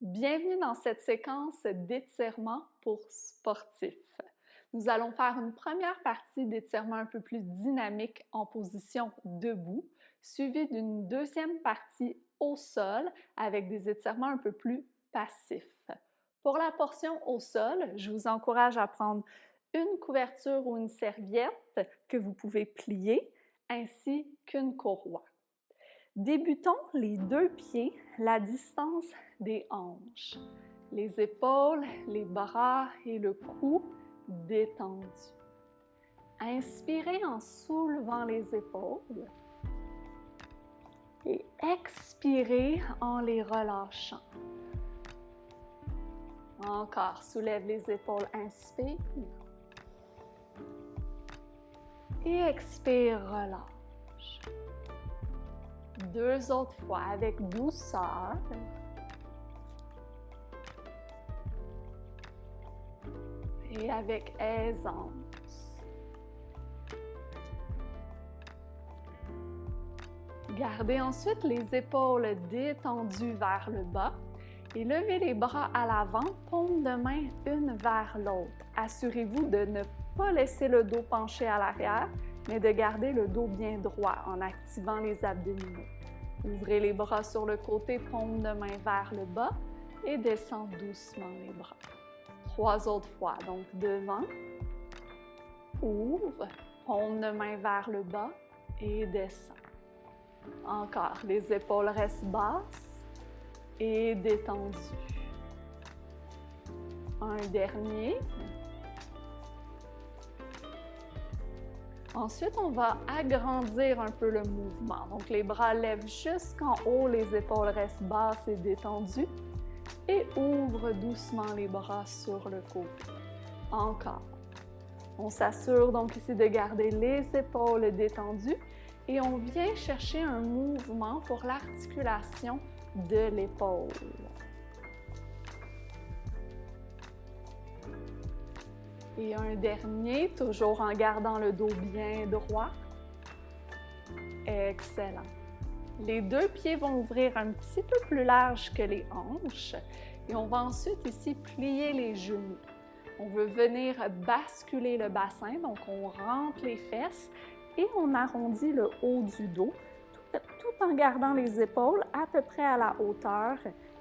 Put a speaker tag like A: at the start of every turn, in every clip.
A: Bienvenue dans cette séquence d'étirement pour sportifs. Nous allons faire une première partie d'étirement un peu plus dynamique en position debout, suivie d'une deuxième partie au sol avec des étirements un peu plus passifs. Pour la portion au sol, je vous encourage à prendre une couverture ou une serviette que vous pouvez plier, ainsi qu'une courroie. Débutons les deux pieds, la distance des hanches. Les épaules, les bras et le cou détendus. Inspirez en soulevant les épaules et expirez en les relâchant. Encore, soulève les épaules, inspire. Et expire, relâche. Deux autres fois avec douceur. Et avec aisance. Gardez ensuite les épaules détendues vers le bas et levez les bras à l'avant, paume de main une vers l'autre. Assurez-vous de ne pas laisser le dos penché à l'arrière, mais de garder le dos bien droit en activant les abdominaux. Ouvrez les bras sur le côté, paume de main vers le bas et descends doucement les bras. Trois autres fois, donc devant, ouvre, paume de main vers le bas et descends. Encore, les épaules restent basses et détendues. Un dernier. Ensuite, on va agrandir un peu le mouvement. Donc, les bras lèvent jusqu'en haut, les épaules restent basses et détendues. Et ouvre doucement les bras sur le côté. Encore. On s'assure donc ici de garder les épaules détendues et on vient chercher un mouvement pour l'articulation de l'épaule. Et un dernier, toujours en gardant le dos bien droit. Excellent. Les deux pieds vont ouvrir un petit peu plus large que les hanches et on va ensuite ici plier les genoux. On veut venir basculer le bassin, donc on rentre les fesses et on arrondit le haut du dos tout en gardant les épaules à peu près à la hauteur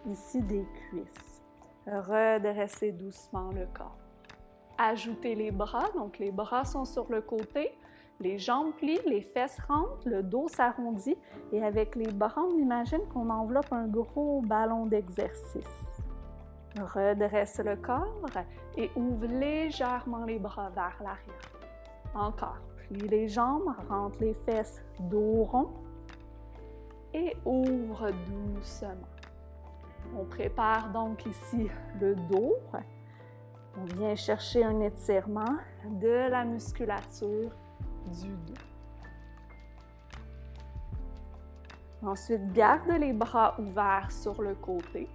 A: ici des cuisses. Redressez doucement le corps. Ajoutez les bras, donc les bras sont sur le côté. Les jambes plient, les fesses rentrent, le dos s'arrondit et avec les bras, on imagine qu'on enveloppe un gros ballon d'exercice. Redresse le corps et ouvre légèrement les bras vers l'arrière. Encore, plie les jambes, rentre les fesses, dos rond et ouvre doucement. On prépare donc ici le dos. On vient chercher un étirement de la musculature du dos. Ensuite, garde les bras ouverts sur le côté.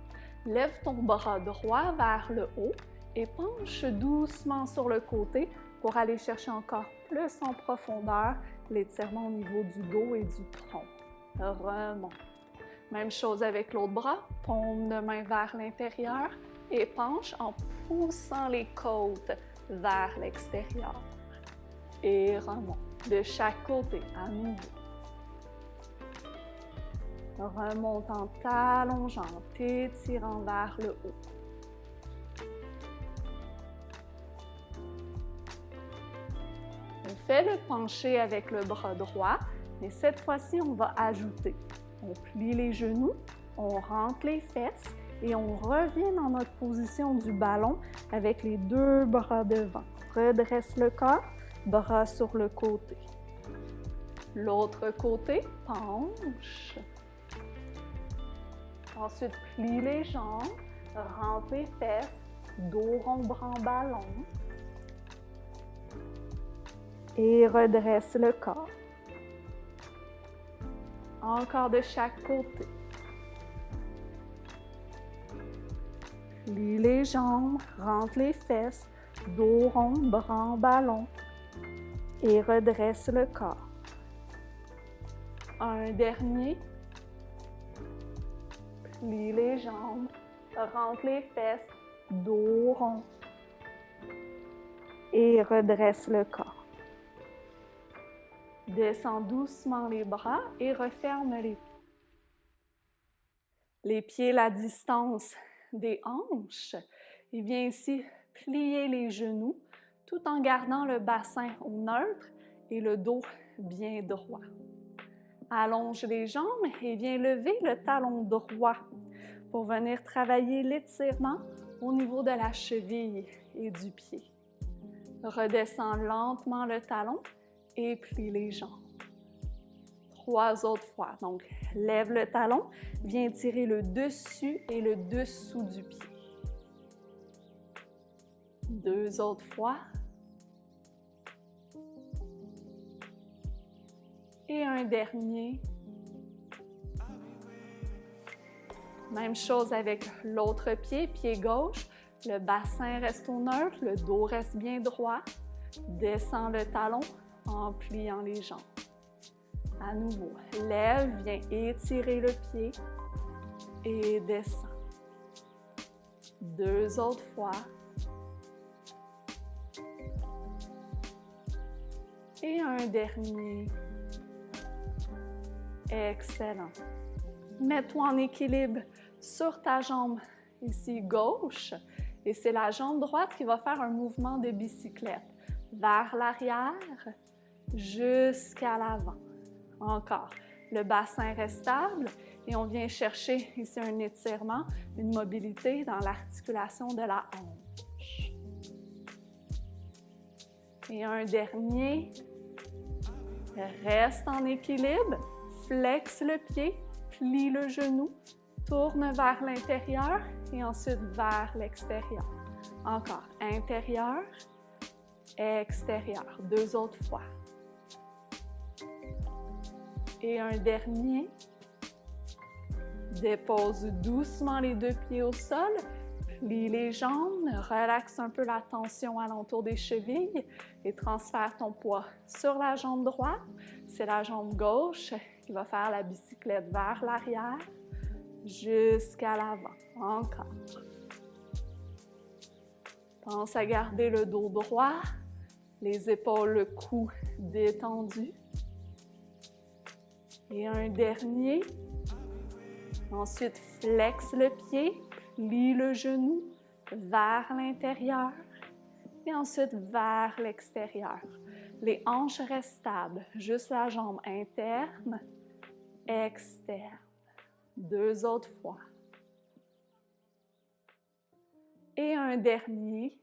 A: Lève ton bras droit vers le haut et penche doucement sur le côté pour aller chercher encore plus en profondeur l'étirement au niveau du dos et du tronc. Remonte. Même chose avec l'autre bras, paume de main vers l'intérieur et penche en poussant les côtes vers l'extérieur. Et remonte de chaque côté à nouveau. Remonte en t'allongeant, t'étirant vers le haut. On fait le penché avec le bras droit, mais cette fois-ci, on va ajouter. On plie les genoux, on rentre les fesses et on revient dans notre position du ballon avec les deux bras devant. Redresse le corps, bras sur le côté. L'autre côté, penche. Ensuite, plie les jambes, rentre les fesses, dos rond, bras en ballon. Et redresse le corps. Encore de chaque côté. Plie les jambes, rentre les fesses, dos rond, bras en ballon. Et redresse le corps. Un dernier. Plie les jambes, Rentre les fesses, dos rond. Et redresse le corps. Descends doucement les bras et referme les pieds. Les pieds la distance des hanches. Et viens ici plier les genoux tout en gardant le bassin au neutre et le dos bien droit. Allonge les jambes et viens lever le talon droit pour venir travailler l'étirement au niveau de la cheville et du pied. Redescends lentement le talon et plie les jambes. 3 autres fois. Donc, lève le talon, viens tirer le dessus et le dessous du pied. 2 autres fois. Et un dernier. Même chose avec l'autre pied, pied gauche. Le bassin reste au neutre, le dos reste bien droit. Descends le talon en pliant les jambes. À nouveau, lève, viens étirer le pied et descends. 2 autres fois. Et un dernier. Excellent. Mets-toi en équilibre sur ta jambe ici gauche et c'est la jambe droite qui va faire un mouvement de bicyclette vers l'arrière jusqu'à l'avant. Encore. Le bassin reste stable et on vient chercher ici un étirement, une mobilité dans l'articulation de la hanche. Et un dernier. Reste en équilibre, flexe le pied, plie le genou, tourne vers l'intérieur et ensuite vers l'extérieur. Encore, intérieur, extérieur. 2 autres fois. Et un dernier. Dépose doucement les 2 pieds au sol, plie les jambes, relaxe un peu la tension alentour des chevilles et transfère ton poids sur la jambe droite. C'est la jambe gauche qui va faire la bicyclette vers l'arrière jusqu'à l'avant. Encore. Pense à garder le dos droit, les épaules, le cou détendu. Et un dernier. Ensuite, flexe le pied, plie le genou vers l'intérieur et ensuite vers l'extérieur. Les hanches restent stables, juste la jambe interne, externe. 2 autres fois. Et un dernier.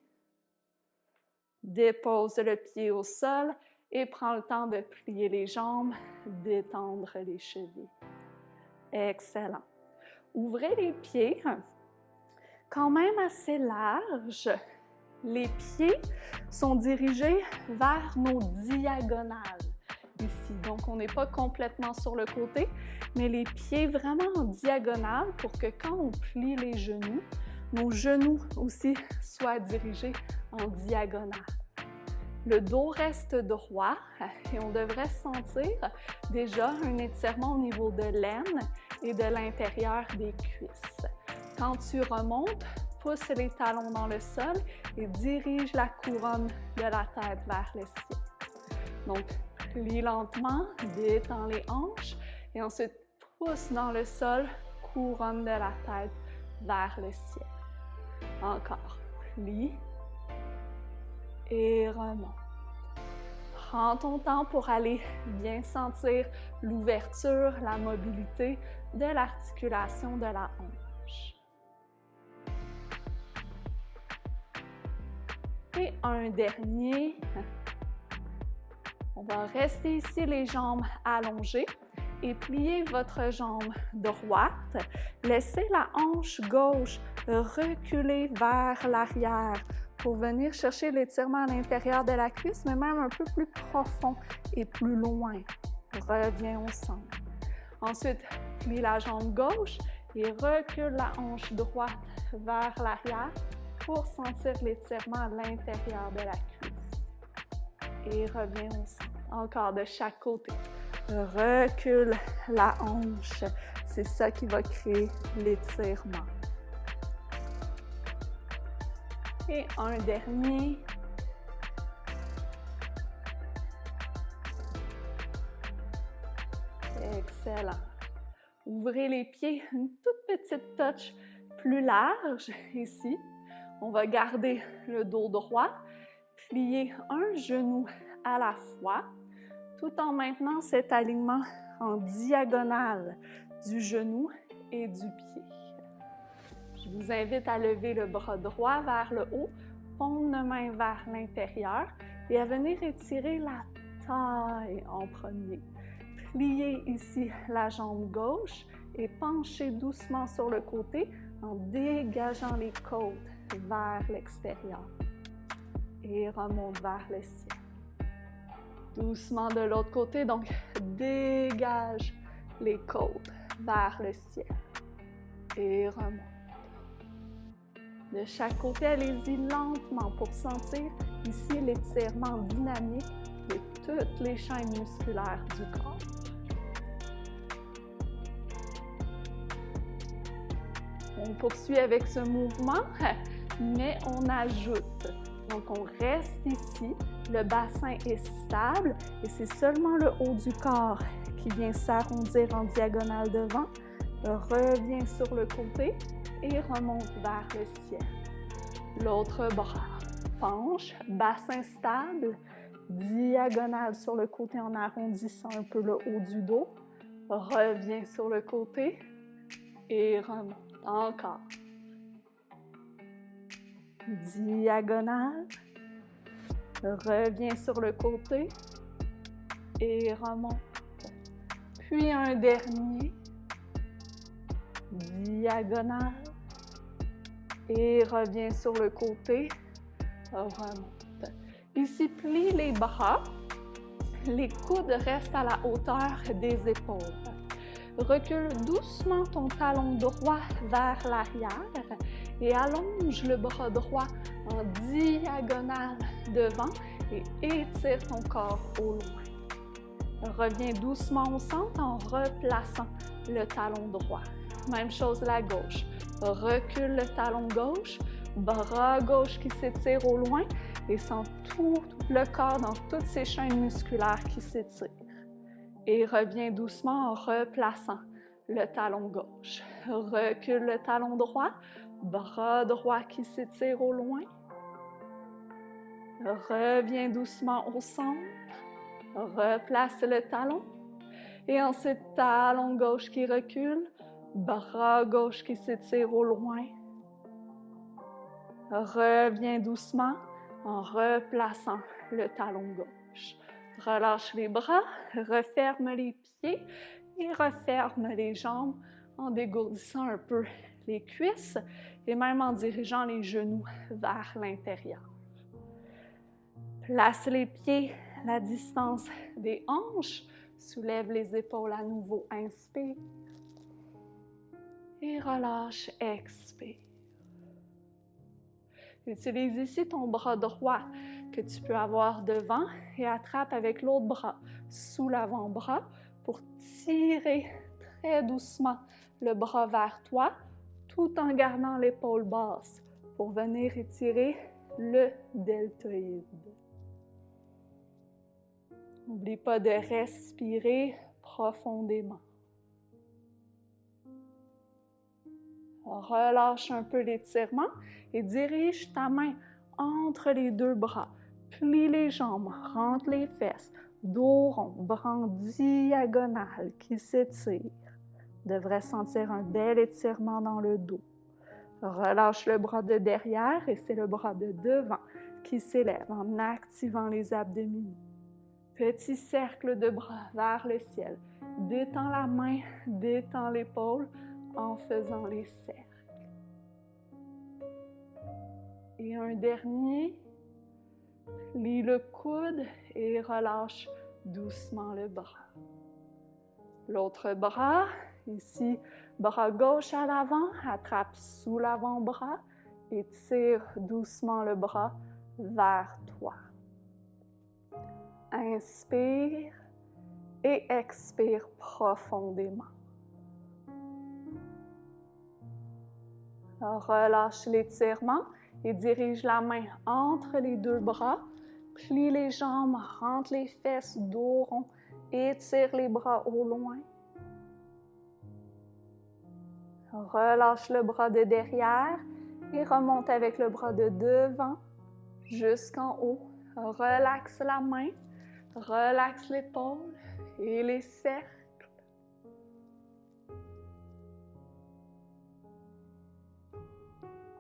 A: Dépose le pied au sol et prends le temps de plier les jambes, détendre les chevilles. Excellent. Ouvrez les pieds, quand même assez larges. Les pieds sont dirigés vers nos diagonales ici. Donc, on n'est pas complètement sur le côté, mais les pieds vraiment en diagonale pour que quand on plie les genoux, nos genoux aussi soient dirigés en diagonale. Le dos reste droit et on devrait sentir déjà un étirement au niveau de l'aine et de l'intérieur des cuisses. Quand tu remontes, pousse les talons dans le sol et dirige la couronne de la tête vers le ciel. Donc, plie lentement, détends les hanches et ensuite pousse dans le sol, couronne de la tête vers le ciel. Encore, plie et remonte. Prends ton temps pour aller bien sentir l'ouverture, la mobilité de l'articulation de la hanche. Et un dernier. On va rester ici les jambes allongées et plier votre jambe droite. Laissez la hanche gauche reculer vers l'arrière pour venir chercher l'étirement à l'intérieur de la cuisse, mais même un peu plus profond et plus loin. Reviens au centre. Ensuite, plie la jambe gauche et recule la hanche droite vers l'arrière pour sentir l'étirement à l'intérieur de la cuisse. Et reviens au centre. Encore de chaque côté. Recule la hanche. C'est ça qui va créer l'étirement. Et un dernier. Excellent. Ouvrez les pieds, une toute petite touch plus large ici. On va garder le dos droit, plier un genou à la fois, tout en maintenant cet alignement en diagonale du genou et du pied. Je vous invite à lever le bras droit vers le haut, paume de main vers l'intérieur et à venir étirer la taille en premier. Pliez ici la jambe gauche et penchez doucement sur le côté en dégageant les côtes vers l'extérieur. Et remonte vers le ciel. Doucement de l'autre côté, donc dégage les côtes vers le ciel. Et remonte. De chaque côté, allez-y lentement pour sentir ici l'étirement dynamique de toutes les chaînes musculaires du corps. On poursuit avec ce mouvement, mais on ajoute. Donc, on reste ici, le bassin est stable et c'est seulement le haut du corps qui vient s'arrondir en diagonale devant, revient sur le côté et remonte vers le ciel. L'autre bras, penche, bassin stable, diagonale sur le côté en arrondissant un peu le haut du dos, revient sur le côté et remonte. Encore. Diagonale, revient sur le côté et remonte. Puis un dernier, diagonale et revient sur le côté, remonte. Ici, plie les bras, les coudes restent à la hauteur des épaules. Recule doucement ton talon droit vers l'arrière et allonge le bras droit en diagonale devant et étire ton corps au loin. Reviens doucement au centre en replaçant le talon droit. Même chose la gauche. Recule le talon gauche, bras gauche qui s'étire au loin et sens tout le corps dans toutes ces chaînes musculaires qui s'étirent. Et reviens doucement en replaçant le talon gauche. Recule le talon droit, bras droit qui s'étire au loin. Reviens doucement au centre, replace le talon. Et ensuite, talon gauche qui recule, bras gauche qui s'étire au loin. Reviens doucement en replaçant le talon gauche. Relâche les bras, referme les pieds et referme les jambes en dégourdissant un peu les cuisses et même en dirigeant les genoux vers l'intérieur. Place les pieds à la distance des hanches, soulève les épaules à nouveau, inspire et relâche, expire. Utilise ici ton bras droit que tu peux avoir devant et attrape avec l'autre bras sous l'avant-bras pour tirer très doucement le bras vers toi tout en gardant l'épaule basse pour venir étirer le deltoïde. N'oublie pas de respirer profondément. Relâche un peu l'étirement et dirige ta main entre les deux bras. Plie les jambes, rentre les fesses, dos rond, bras en diagonale qui s'étire. Devrait sentir un bel étirement dans le dos. Relâche le bras de derrière et c'est le bras de devant qui s'élève en activant les abdominaux. Petit cercle de bras vers le ciel. Détends la main, détends l'épaule en faisant les cercles. Et un dernier, plie le coude et relâche doucement le bras. L'autre bras, ici, bras gauche à l'avant, attrape sous l'avant-bras et tire doucement le bras vers toi. Inspire et expire profondément. Relâche l'étirement et dirige la main entre les deux bras. Plie les jambes, rentre les fesses, dos rond, étire les bras au loin. Relâche le bras de derrière et remonte avec le bras de devant jusqu'en haut. Relaxe la main, relaxe l'épaule et les cercles.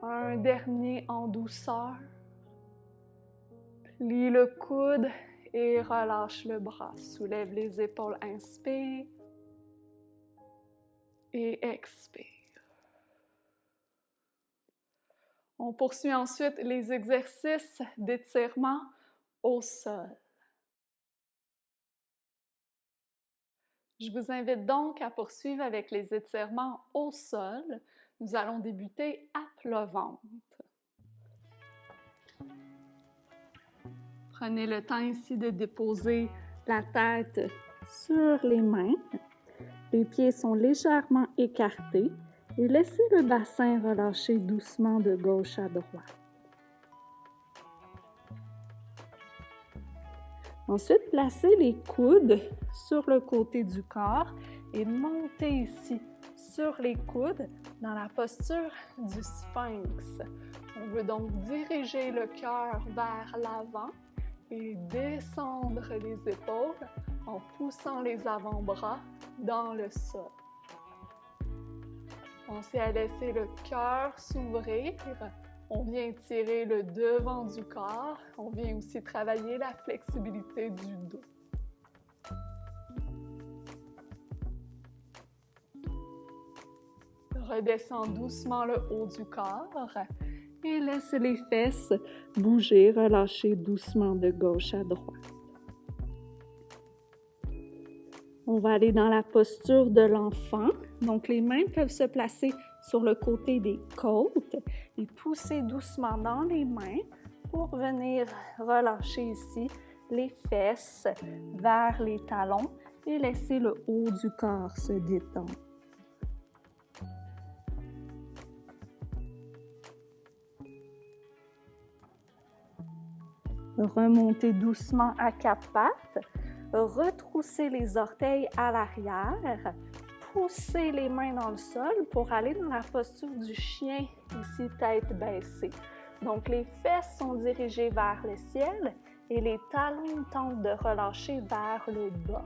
A: Un dernier en douceur. Plie le coude et relâche le bras. Soulève les épaules, inspire et expire. On poursuit ensuite les exercices d'étirement au sol. Je vous invite donc à poursuivre avec les étirements au sol. Nous allons débuter à plat ventre. Prenez le temps ici de déposer la tête sur les mains. Les pieds sont légèrement écartés et laissez le bassin relâcher doucement de gauche à droite. Ensuite, placez les coudes sur le côté du corps et montez ici sur les coudes dans la posture du sphinx. On veut donc diriger le cœur vers l'avant et descendre les épaules en poussant les avant-bras dans le sol. Pensez à laisser le cœur s'ouvrir. On vient tirer le devant du corps. On vient aussi travailler la flexibilité du dos. Redescends doucement le haut du corps et laisse les fesses bouger, relâcher doucement de gauche à droite. On va aller dans la posture de l'enfant. Donc, les mains peuvent se placer sur le côté des côtes et pousser doucement dans les mains pour venir relâcher ici les fesses vers les talons et laisser le haut du corps se détendre. Remontez doucement à quatre pattes. Retroussez les orteils à l'arrière. Poussez les mains dans le sol pour aller dans la posture du chien, ici tête baissée. Donc les fesses sont dirigées vers le ciel et les talons tentent de relâcher vers le bas.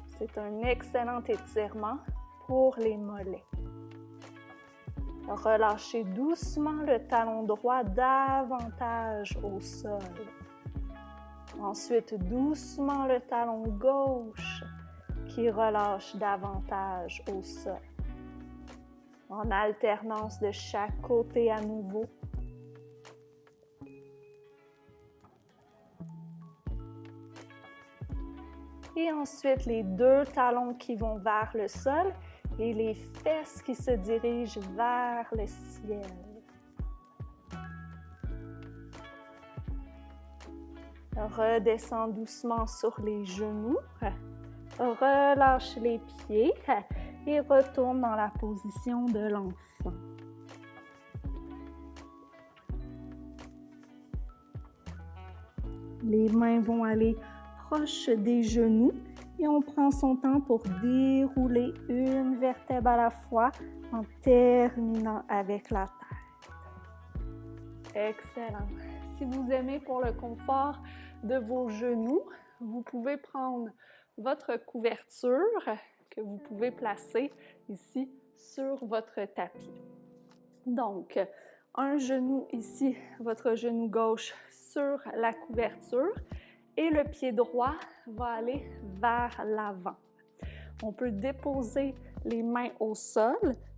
A: C'est un excellent étirement pour les mollets. Relâchez doucement le talon droit davantage au sol. Ensuite, doucement le talon gauche qui relâche davantage au sol. En alternance de chaque côté à nouveau. Et ensuite, les deux talons qui vont vers le sol et les fesses qui se dirigent vers le ciel. Redescends doucement sur les genoux. Relâche les pieds et retourne dans la position de l'enfant. Les mains vont aller proche des genoux et on prend son temps pour dérouler une vertèbre à la fois en terminant avec la tête. Excellent. Si vous aimez pour le confort de vos genoux, vous pouvez prendre votre couverture que vous pouvez placer ici sur votre tapis. Donc, un genou ici, votre genou gauche sur la couverture et le pied droit va aller vers l'avant. On peut déposer les mains au sol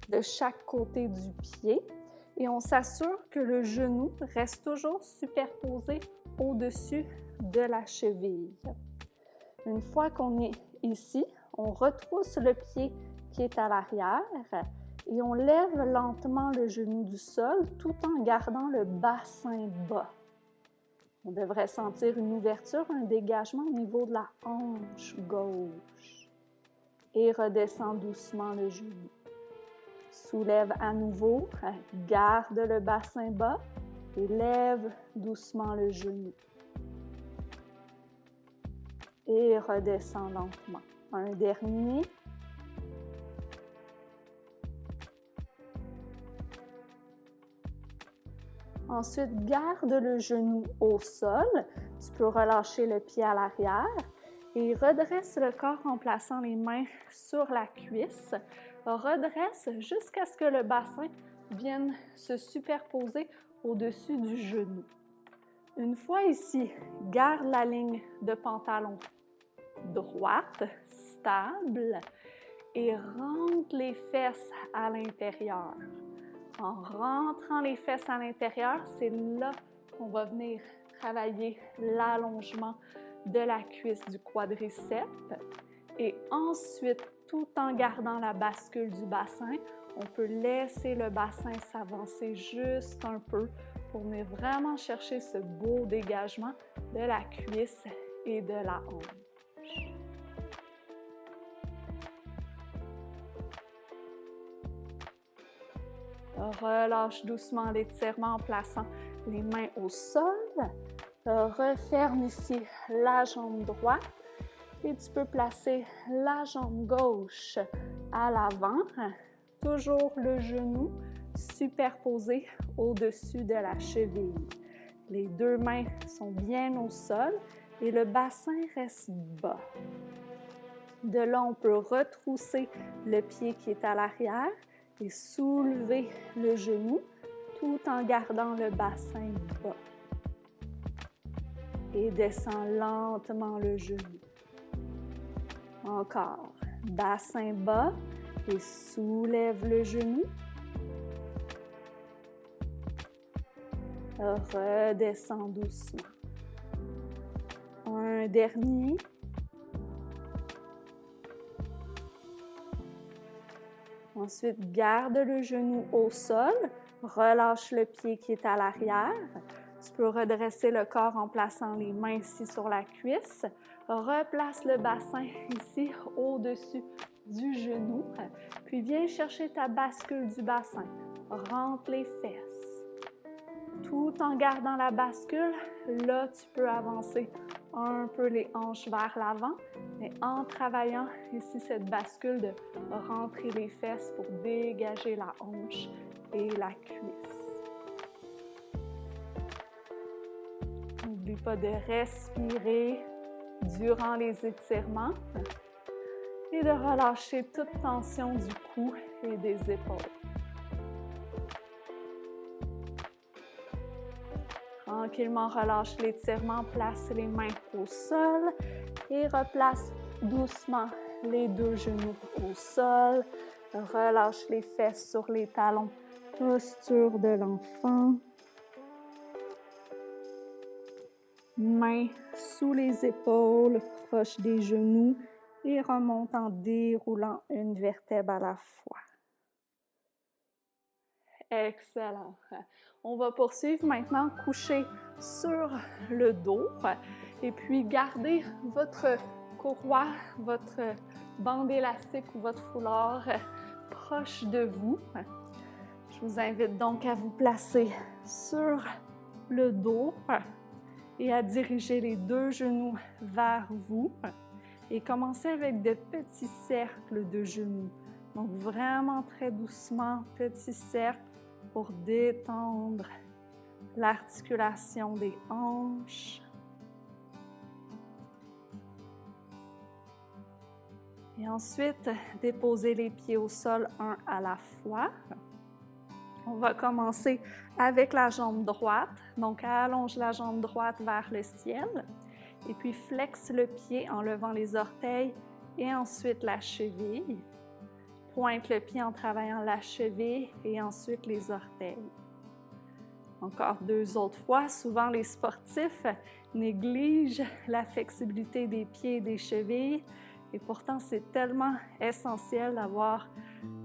A: de chaque côté du pied et on s'assure que le genou reste toujours superposé au-dessus de la cheville. Une fois qu'on est ici, on retrousse le pied qui est à l'arrière et on lève lentement le genou du sol tout en gardant le bassin bas. On devrait sentir une ouverture, un dégagement au niveau de la hanche gauche. Et redescend doucement le genou. Soulève à nouveau, garde le bassin bas, Et lève doucement le genou. Et redescends lentement. Un dernier. Ensuite, garde le genou au sol. Tu peux relâcher le pied à l'arrière et redresse le corps en plaçant les mains sur la cuisse. Redresse jusqu'à ce que le bassin vienne se superposer au-dessus du genou. Une fois ici, garde la ligne de pantalon droite, stable, et rentre les fesses à l'intérieur. En rentrant les fesses à l'intérieur, c'est là qu'on va venir travailler l'allongement de la cuisse du quadriceps. Et ensuite, tout en gardant la bascule du bassin, on peut laisser le bassin s'avancer juste un peu pour venir vraiment chercher ce beau dégagement de la cuisse et de la hanche. Relâche doucement l'étirement en plaçant les mains au sol. Referme ici la jambe droite et tu peux placer la jambe gauche à l'avant. Toujours le genou superposé au-dessus de la cheville. Les deux mains sont bien au sol et le bassin reste bas. De là, on peut retrousser le pied qui est à l'arrière et soulever le genou tout en gardant le bassin bas. Et descends lentement le genou. Encore, bassin bas et soulève le genou. Redescends doucement. Un dernier. Ensuite, garde le genou au sol, relâche le pied qui est à l'arrière. Tu peux redresser le corps en plaçant les mains ici sur la cuisse. Replace le bassin ici au-dessus du genou. Puis viens chercher ta bascule du bassin. Rentre les fesses. Tout en gardant la bascule, là, tu peux avancer un peu les hanches vers l'avant, mais en travaillant ici cette bascule de rentrer les fesses pour dégager la hanche et la cuisse. N'oublie pas de respirer durant les étirements et de relâcher toute tension du cou et des épaules. Tranquillement, relâche l'étirement, place les mains au sol et replace doucement les deux genoux au sol. Relâche les fesses sur les talons, posture de l'enfant. Mains sous les épaules, proche des genoux et remonte en déroulant une vertèbre à la fois. Excellent. On va poursuivre maintenant couché sur le dos et puis gardez votre courroie, votre bande élastique ou votre foulard proche de vous. Je vous invite donc à vous placer sur le dos et à diriger les deux genoux vers vous et commencer avec de petits cercles de genoux. Donc vraiment très doucement, petits cercles pour détendre l'articulation des hanches. Et ensuite, déposer les pieds au sol un à la fois. On va commencer avec la jambe droite. Donc, allonge la jambe droite vers le ciel. Et puis, flexe le pied en levant les orteils et ensuite la cheville. Pointe le pied en travaillant la cheville et ensuite les orteils. Encore deux autres fois. Souvent, les sportifs négligent la flexibilité des pieds et des chevilles. Et pourtant, c'est tellement essentiel d'avoir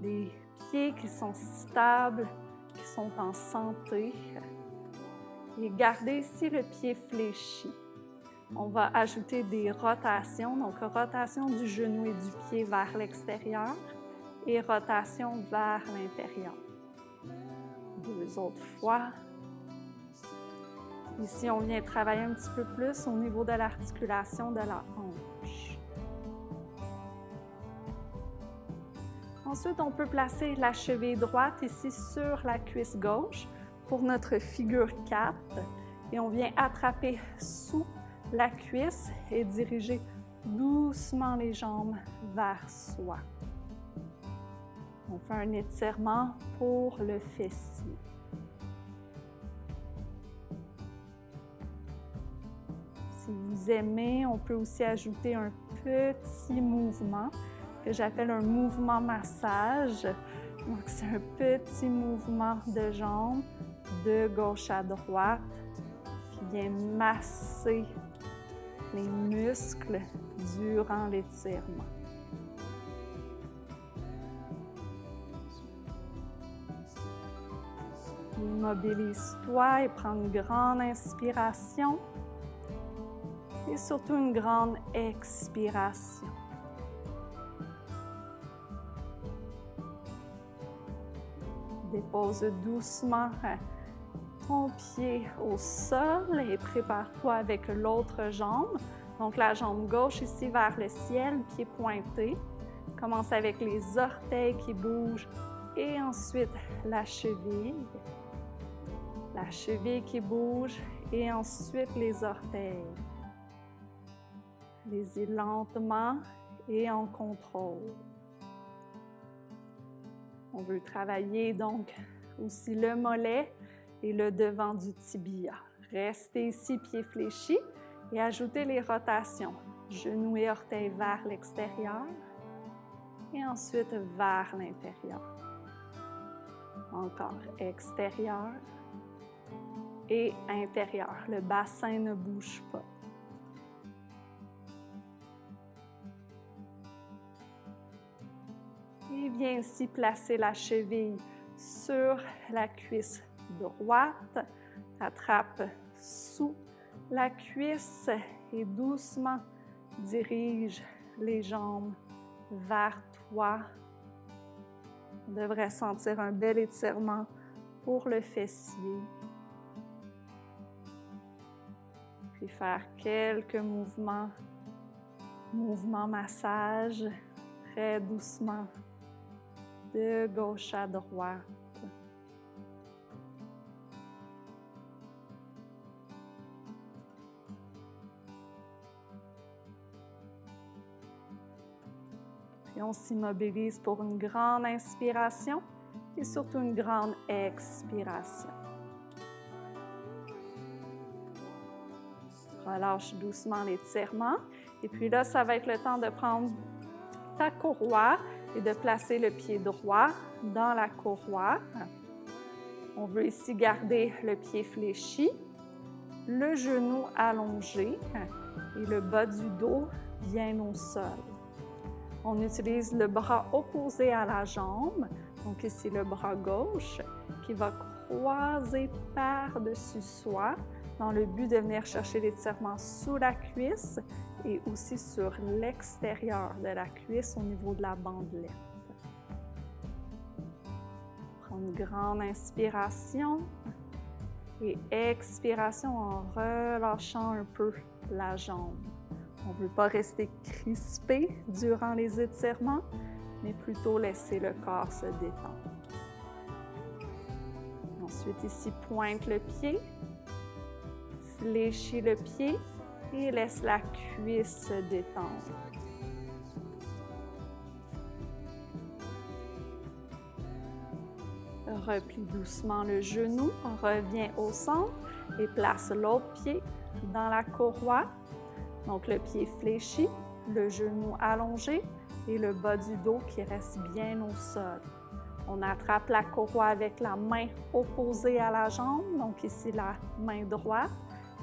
A: des pieds qui sont stables, qui sont en santé. Et gardez ici le pied fléchi. On va ajouter des rotations. Donc, rotation du genou et du pied vers l'extérieur et rotation vers l'intérieur. Deux autres fois. Ici, on vient travailler un petit peu plus au niveau de l'articulation de la hanche. Ensuite, on peut placer la cheville droite ici sur la cuisse gauche pour notre figure 4. Et on vient attraper sous la cuisse et diriger doucement les jambes vers soi. On fait un étirement pour le fessier. Si vous aimez, on peut aussi ajouter un petit mouvement que j'appelle un mouvement massage. Donc, c'est un petit mouvement de jambes de gauche à droite qui vient masser les muscles durant l'étirement. Immobilise-toi et prends une grande inspiration et surtout une grande expiration. Dépose doucement ton pied au sol et prépare-toi avec l'autre jambe. Donc la jambe gauche ici vers le ciel, pied pointé. Commence avec les orteils qui bougent et ensuite la cheville. La cheville qui bouge et ensuite les orteils. Allez-y lentement et en contrôle. On veut travailler donc aussi le mollet et le devant du tibia. Restez ici, pieds fléchis et ajoutez les rotations. Genoux et orteils vers l'extérieur et ensuite vers l'intérieur. Encore extérieur et intérieur. Le bassin ne bouge pas. Et viens ici placer la cheville sur la cuisse droite. Attrape sous la cuisse et doucement dirige les jambes vers toi. On devrait sentir un bel étirement pour le fessier. Puis faire quelques mouvements massage, très doucement, de gauche à droite. Puis on s'immobilise pour une grande inspiration et surtout une grande expiration. Relâche doucement l'étirement. Et puis là, ça va être le temps de prendre ta courroie et de placer le pied droit dans la courroie. On veut ici garder le pied fléchi, le genou allongé et le bas du dos bien au sol. On utilise le bras opposé à la jambe, donc ici le bras gauche, qui va croiser par-dessus soi dans le but de venir chercher l'étirement sous la cuisse et aussi sur l'extérieur de la cuisse au niveau de la bandelette. Prends une grande inspiration et expiration en relâchant un peu la jambe. On ne veut pas rester crispé durant les étirements, mais plutôt laisser le corps se détendre. Ensuite, ici, pointe le pied, fléchis le pied et laisse la cuisse se détendre. Replie doucement le genou, reviens au centre et place l'autre pied dans la courroie. Donc le pied fléchi, le genou allongé et le bas du dos qui reste bien au sol. On attrape la courroie avec la main opposée à la jambe, donc ici la main droite,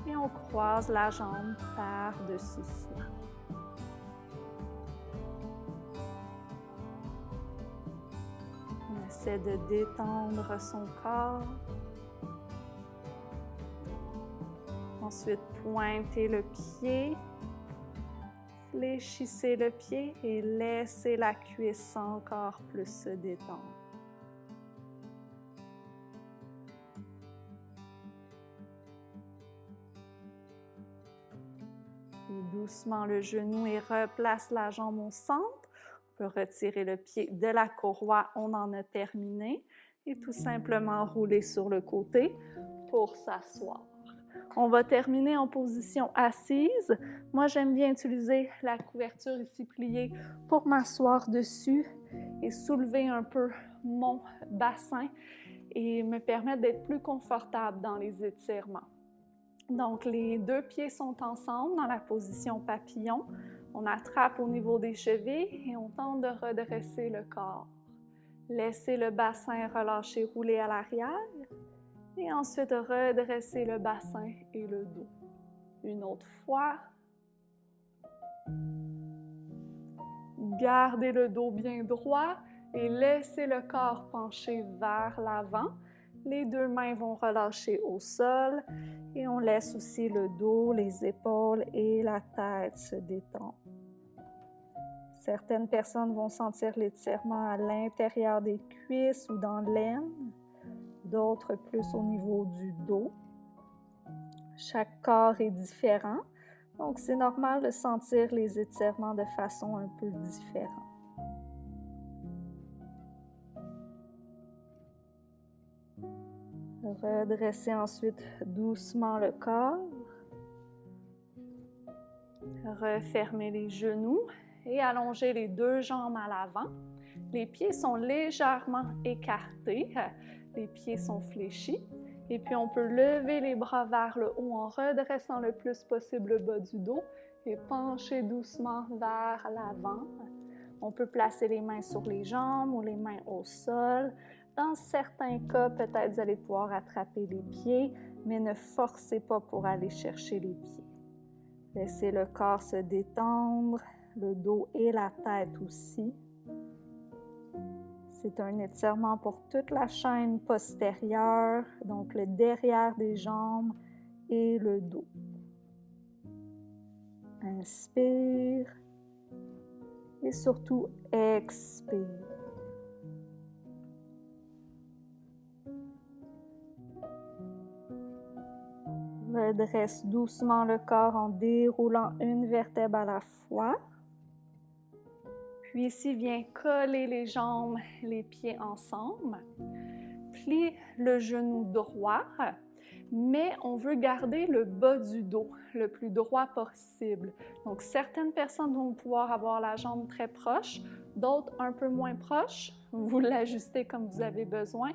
A: et on croise la jambe par-dessus soi. On essaie de détendre son corps. Ensuite, pointez le pied, fléchissez le pied et laissez la cuisse encore plus se détendre. Plie doucement le genou et replace la jambe au centre. On peut retirer le pied de la courroie, on en a terminé. Et tout simplement rouler sur le côté pour s'asseoir. On va terminer en position assise. Moi, j'aime bien utiliser la couverture ici pliée pour m'asseoir dessus et soulever un peu mon bassin et me permettre d'être plus confortable dans les étirements. Donc, les deux pieds sont ensemble dans la position papillon. On attrape au niveau des chevilles et on tente de redresser le corps. Laissez le bassin relâcher, rouler à l'arrière. Et ensuite, redresser le bassin et le dos. Une autre fois. Gardez le dos bien droit et laissez le corps pencher vers l'avant. Les deux mains vont relâcher au sol et on laisse aussi le dos, les épaules et la tête se détendre. Certaines personnes vont sentir l'étirement à l'intérieur des cuisses ou dans l'aine, d'autres plus au niveau du dos. Chaque corps est différent, donc c'est normal de sentir les étirements de façon un peu différente. Redressez ensuite doucement le corps. Refermez les genoux et allongez les deux jambes à l'avant. Les pieds sont légèrement écartés, les pieds sont fléchis. Et puis on peut lever les bras vers le haut en redressant le plus possible le bas du dos et pencher doucement vers l'avant. On peut placer les mains sur les jambes ou les mains au sol. Dans certains cas, peut-être vous allez pouvoir attraper les pieds, mais ne forcez pas pour aller chercher les pieds. Laissez le corps se détendre, le dos et la tête aussi. C'est un étirement pour toute la chaîne postérieure, donc le derrière des jambes et le dos. Inspire et surtout expire. Redresse doucement le corps en déroulant une vertèbre à la fois. Puis ici, viens coller les jambes, les pieds ensemble. Plie le genou droit, mais on veut garder le bas du dos le plus droit possible. Donc, certaines personnes vont pouvoir avoir la jambe très proche, d'autres un peu moins proche. Vous l'ajustez comme vous avez besoin.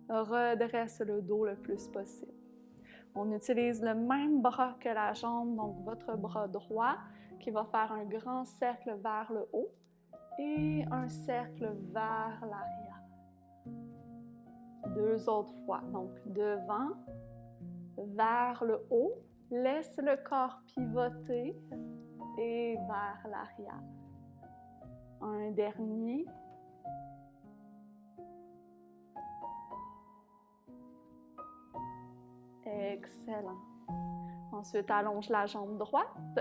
A: Redresse le dos le plus possible. On utilise le même bras que la jambe, donc votre bras droit, qui va faire un grand cercle vers le haut et un cercle vers l'arrière. Deux autres fois, donc devant, vers le haut, laisse le corps pivoter et vers l'arrière. Un dernier. Excellent. Ensuite, allonge la jambe droite,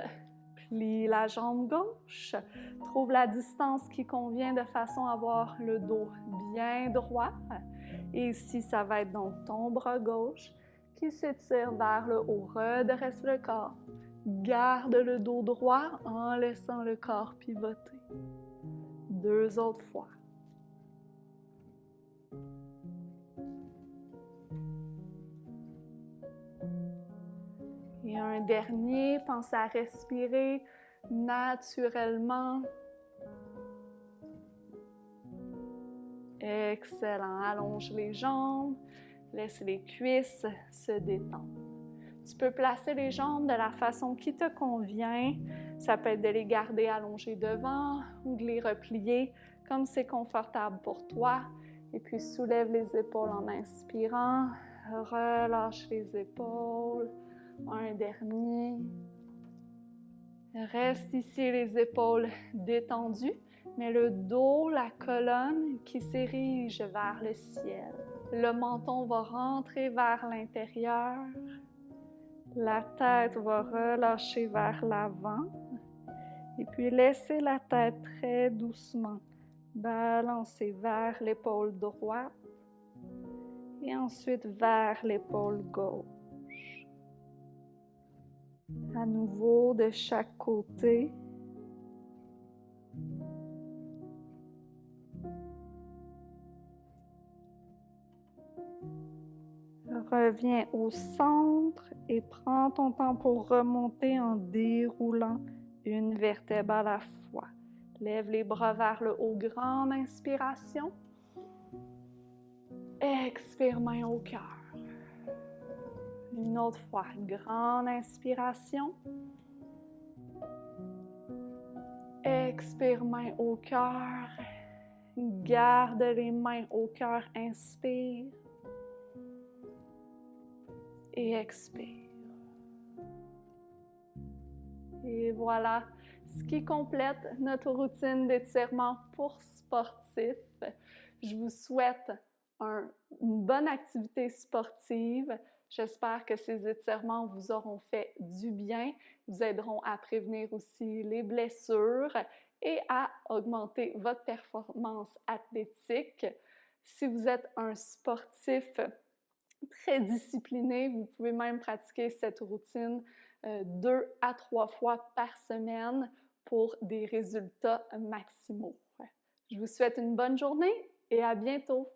A: plie la jambe gauche, trouve la distance qui convient de façon à avoir le dos bien droit. Et ici, ça va être donc ton bras gauche qui s'étire vers le haut. Redresse le corps. Garde le dos droit en laissant le corps pivoter. Deux autres fois. Et un dernier, pense à respirer naturellement. Excellent. Allonge les jambes, laisse les cuisses se détendre. Tu peux placer les jambes de la façon qui te convient. Ça peut être de les garder allongées devant ou de les replier comme c'est confortable pour toi. Et puis soulève les épaules en inspirant. Relâche les épaules. Un dernier. Reste ici les épaules détendues, mais le dos, la colonne qui s'érige vers le ciel. Le menton va rentrer vers l'intérieur. La tête va relâcher vers l'avant. Et puis laissez la tête très doucement balancer vers l'épaule droite et ensuite vers l'épaule gauche. À nouveau, de chaque côté. Reviens au centre et prends ton temps pour remonter en déroulant une vertèbre à la fois. Lève les bras vers le haut, grande inspiration. Expire, main au cœur. Une autre fois, grande inspiration. Expire, main au cœur. Garde les mains au cœur, inspire. Et expire. Et voilà, ce qui complète notre routine d'étirement pour sportifs. Je vous souhaite une bonne activité sportive. J'espère que ces étirements vous auront fait du bien, vous aideront à prévenir aussi les blessures et à augmenter votre performance athlétique. Si vous êtes un sportif très discipliné, vous pouvez même pratiquer cette routine 2 à 3 fois par semaine pour des résultats maximaux. Je vous souhaite une bonne journée et à bientôt!